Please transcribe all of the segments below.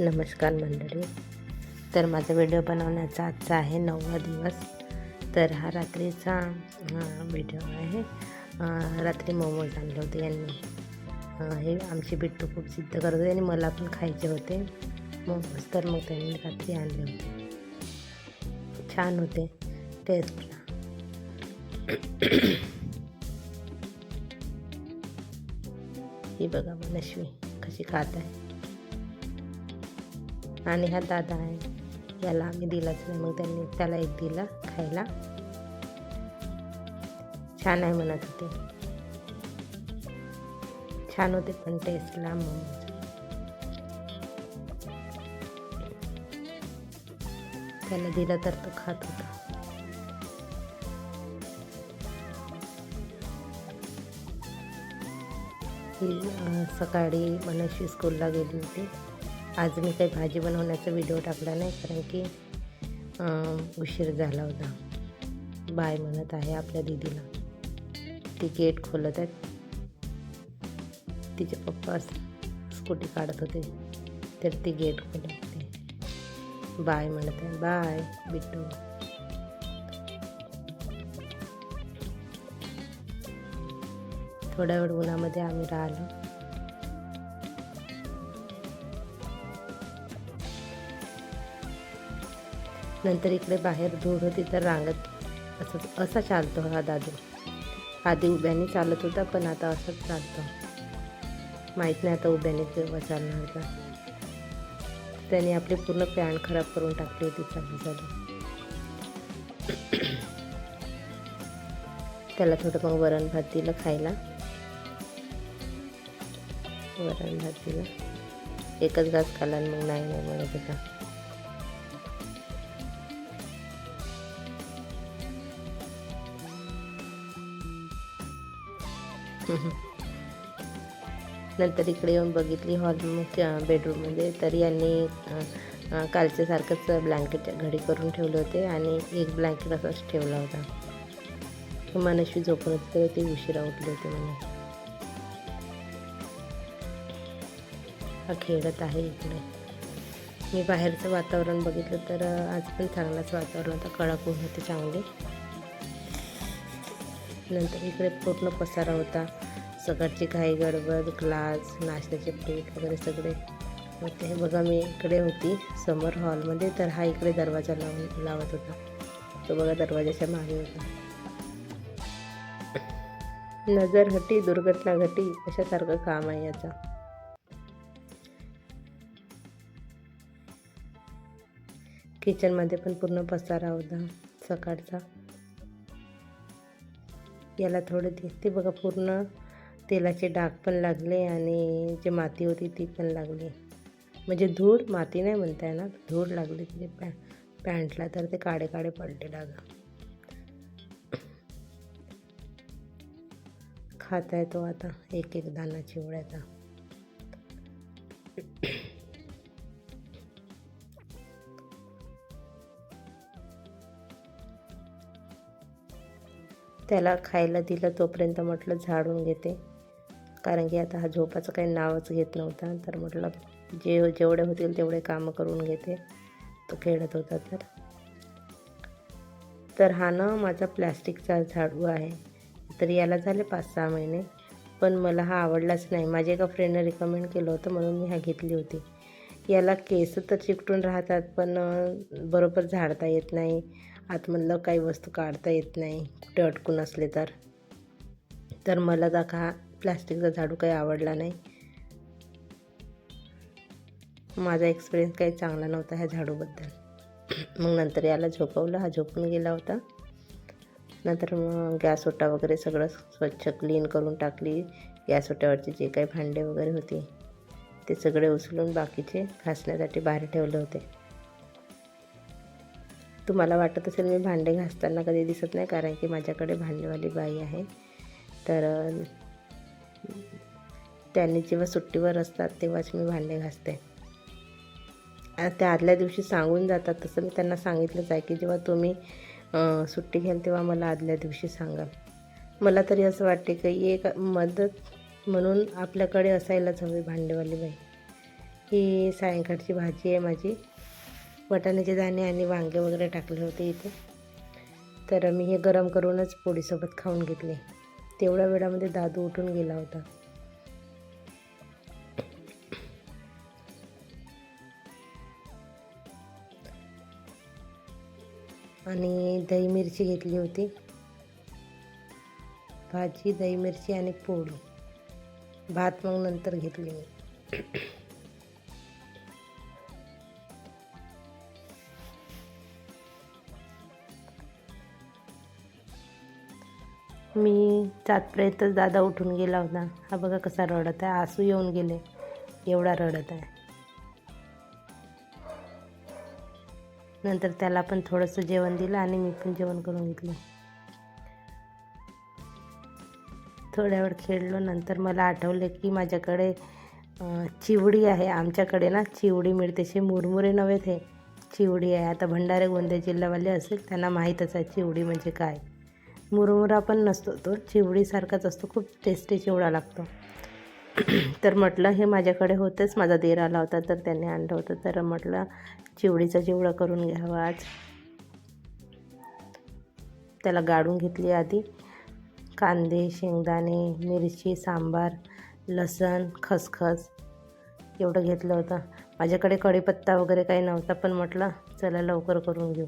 नमस्कार मंडळी. तर माझा व्हिडिओ बनवण्याचा आजचा आहे 9वा दिवस. तर हा रात्रीचा व्हिडिओ आहे. रात्री मोमोज आणले होते यांनी. हे आमची बिट्टू खूप जिद्द करत होते आणि मला पण खायचे होते मोमोज, तर मग त्यांनी रात्री आणले होते. छान होते टेस्टला. ही बघा मनस्वी कशी खात आहे. आणि हा दादा आहे, याला आम्ही दिलाच नाही, मग त्यांनी त्याला एक दिला खायला. छान आहे म्हणत होते, छान होते पण टेस्टला मोमोज. त्याला दिलं तर तो खात होता. ही सकाळी मनस्वी स्कूलला गेली होती. आज मी काही भाजी बनवण्याचा व्हिडिओ टाकला नाही, कारण की उशीर झाला होता. बाय म्हणत आहे आपल्या दीदीला. ती गेट खोलत आहेत. तिचे पप्पा स्कूटी काढत होते, तर ती गेट खोलत होती. बाय म्हणत आहे. बाय बिट्टू. थोड्या वेळ उन्हामध्ये आम्ही राहिलो. नंतर इकडे बाहेर धूळ होती, तर रांगत असा चालतो हा दादू. आधी उभ्याने चालत होता, पण आता असंच चालतो. माहीत नाही आता उभ्याने केव्हा चालणार का. त्याने आपली पूर्ण पॅन्ट खराब करून टाकली होती चालू. त्याला थोडं मग वरण भात दिलं खायला. वरण भात दिलं, एकच घास खाल्ला आणि मग नाही म्हणत होता. नंतर इकडे येऊन बघितली हॉल बेडरूममध्ये, तर यांनी कालच्यासारखंच ब्लँकेट घडी करून ठेवले होते आणि एक ब्लँकेट असाच ठेवला होता. मनस्वी झोपून होते, ते उशिरा उठले होते म्हणे. हा खेळत आहे इकडे. मी बाहेरचं वातावरण बघितलं तर आज पण चांगलाच वातावरण होतं, कडक ऊन होते चांगले. नंतर इकडे पूर्ण पसारा होता. सकाळची घाई गडबड, ग्लास, नाश्त्याचे प्लेट वगैरे सगळे होते. हे बघा, मी इकडे होती समोर हॉलमध्ये, तर हा इकडे दरवाजा लावत होता. तो बघा दरवाजाच्या मागे होता. नजर हटी दुर्घटना घटी, अशासारखं काम आहे याचं. किचनमध्ये पण पूर्ण पसारा होता सकाळचा. याला थोडं ते बघा पूर्ण तेलाचे डाग पण लागले आणि जे माती होती ती पण लागली. म्हणजे धूळ, माती नाही म्हणता येणार, धूळ लागली तिथे पॅन्टला, तर ते काळे काळे पडले डाग. खात आहे तो आता एक एक दाणा चिवड्याचा. त्याला खायला दिलं तोपर्यंत म्हटलं झाडून घेते, कारण की आता हा झोपाचं काही नावच घेत नव्हता. तर म्हटलं जेवढे होतील तेवढे कामं करून घेते. तो खेळत होता. तर हा ना माझा प्लॅस्टिकचा झाडू आहे. तर याला झाले 5-6 महिने, पण मला हा आवडलाच नाही. माझ्या एका फ्रेंडने रिकमेंड केलं होतं, म्हणून मी हा घेतली होती. याला केस तर चिकटून राहतात, पण बरोबर झाडता येत नाही. आतमधलं काही वस्तू काढता येत नाही कुठे अटकून असले तर मला हा प्लॅस्टिकचा झाडू काही आवडला नाही. माझा एक्सपिरियन्स काही चांगला नव्हता ह्या झाडूबद्दल. मग नंतर याला झोपवलं, हा झोपून गेला होता. नंतर मग गॅस ओटा वगैरे सगळं स्वच्छ क्लीन करून टाकली. गॅस ओट्यावरचे जे काही भांडे वगैरे होते ते सगळे उचलून बाकीचे घासण्यासाठी बाहेर ठेवले होते. तुम्हाला वाटत असेल मी भांडे घासताना कधी दिसत नाही, कारण की माझ्याकडे भांडेवाली बाई आहे. तर त्यांनी जेव्हा सुट्टीवर असतात तेव्हाच मी भांडे घासते. त्या आदल्या दिवशी सांगून जातात, तसं मी त्यांना सांगितलंच आहे की जेव्हा तुम्ही सुट्टी घ्याल तेव्हा मला आदल्या दिवशी सांगा. मला तरी असं वाटते की एक मदत म्हणून आपल्याकडे असायलाच हवी भांडेवाली बाई. ही सायंकाळची भाजी आहे माझी. वाटाण्याचे दाणे आणि वांगे वगैरे टाकले होते इथे. तर मी हे गरम करूनच पोळीसोबत खाऊन घेतले. तेवढ्या वेळामध्ये दादू उठून गेला होता. आणि दही मिरची घेतली होती. भाजी, दही मिरची आणि पोळी. भात मग नंतर घेतली मी. मी जातपर्यंतच दादा उठून गेला होता. हा बघा कसा रडत आहे, आसू येऊन गेले, एवढा रडत आहे. नंतर त्याला पण थोडंसं जेवण दिलं आणि मी पण जेवण करून घेतलं. थोड्या वेळ खेळलो. नंतर मला आठवलं की माझ्याकडे चिवडी आहे. आमच्याकडे ना चिवडी मिळते, शे मुरमुरे नव्हे, ते चिवडी आहे. आता भंडारे गोंदिया जिल्ह्यावाले असेल त्यांना माहीतच आहे चिवडी म्हणजे काय. मुरमुरा पण नसतो, तो चिवडीसारखाच असतो. खूप टेस्टी चिवडा लागतो. तर म्हटलं हे माझ्याकडे होतेच, माझा देर आला होता तर त्याने आणलं होतं. तर म्हटलं चिवडीचा चिवडा करून घ्यावा आज. त्याला गाळून घेतली आधी. कांदे, शेंगदाणे, मिरची, सांबार, लसण, खसखस एवढं घेतलं होतं. माझ्याकडे कढीपत्ता वगैरे काही नव्हता, पण म्हटलं चला लवकर करून घेऊ.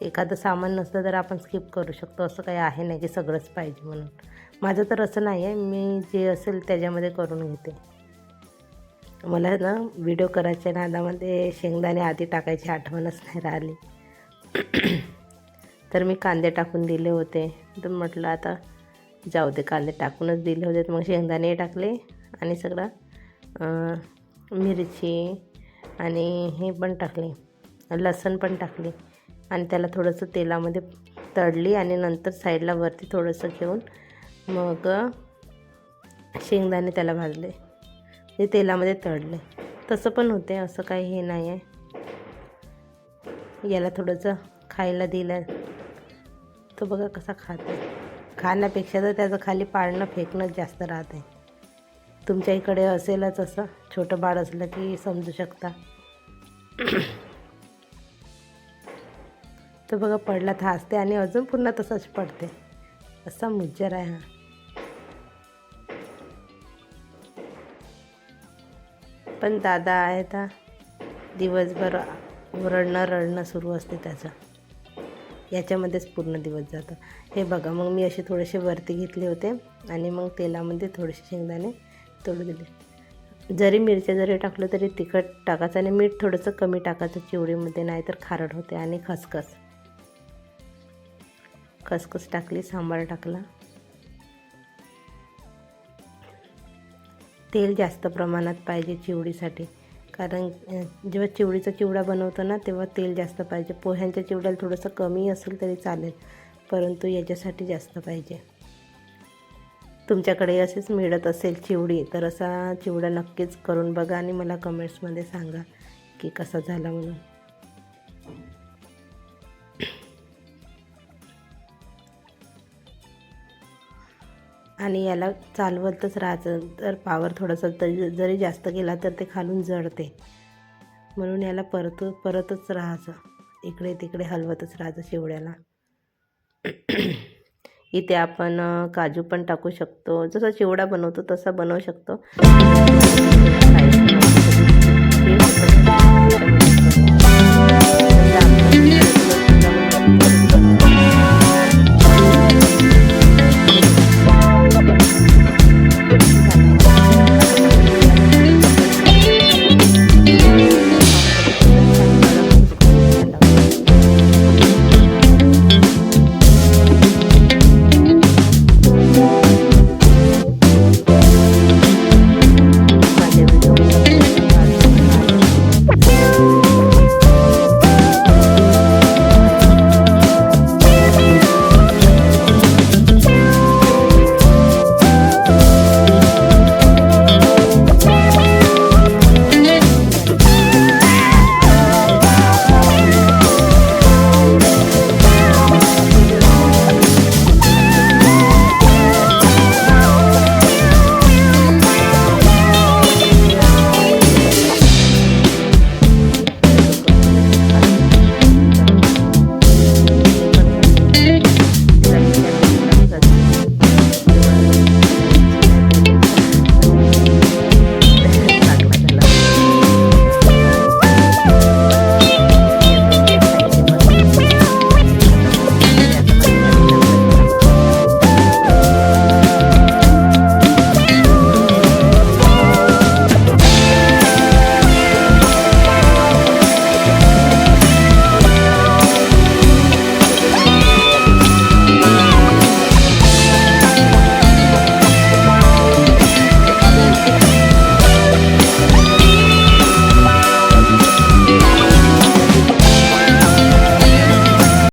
एखादं सामान नसलं तर आपण स्किप करू शकतो, असं काही आहे नाही की सगळंच पाहिजे म्हणून. माझं तर असं नाही आहे, मी जे असेल त्याच्यामध्ये करून घेते. मला ना व्हिडिओ करायच्या नादामध्ये शेंगदाणे आधी टाकायची आठवणच नाही राहिली. तर मी कांदे टाकून दिले होते. तर म्हटलं आता जाऊ दे, कांदे टाकूनच दिले होते. तर मग शेंगदाणे टाकले आणि सगळं मिरची आणि हे पण टाकले, लसण पण टाकले आणि त्याला थोडंसं तेलामध्ये तळली आणि नंतर साईडला वरती थोडंसं घेऊन मग शेंगदाणे त्याला भाजले, ते तेलामध्ये तळले. तसं पण होते, असं काही हे नाही आहे. याला थोडंसं खायला दिलं, तो बघा कसा खातो. खाण्यापेक्षा तर त्याचं खाली पाडणं फेकणं जास्त राहत आहे. तुमच्या इकडे असेलच असं, छोटं बाळ असलं की समजू शकता. तो बघा पडला तर हसते आणि अजून पुन्हा तसंच पडते. असा मुज्जर आहे हा. पण दादा आहे तर दिवसभर रडणं सुरू असते त्याचं. याच्यामध्येच पूर्ण दिवस जातो. हे बघा, मग मी असे थोडेसे वरती घेतले होते आणि मग तेलामध्ये थोडेसे शेंगदाणे तळू दिले. जरी मिरच्या जरी टाकलं तरी तिखट टाकायचं आणि मीठ थोडंसं कमी टाकायचं चिवडीमध्ये, नाहीतर खारट होते. आणि खसखस टाकली, सांबार टाकला. तेल जास्त प्रमाणात पाहिजे चिवडीसाठी, कारण जेव्हा चिवडीचा चिवडा बनवतो ना तेव्हा तेल जास्त पाहिजे. पोह्यांच्या चिवड्याला थोडंसं कमी असेल तरी चालेल, परंतु याच्यासाठी जास्त पाहिजे. तुमच्याकडे असेच मिळत असेल चिवडी तर असा चिवडा नक्कीच करून बघा आणि मला कमेंट्समध्ये सांगा की कसा झाला म्हणून. आणि याला चालवतच राहायचं. तर पावर थोडंसं जरी जास्त गेला तर ते खालून जळते, म्हणून याला परतच राहायचं, इकडे तिकडे हलवतच राहायचं चिवड्याला. इथे आपण काजू पण टाकू शकतो, जसा चिवडा बनवतो तसा बनवू शकतो.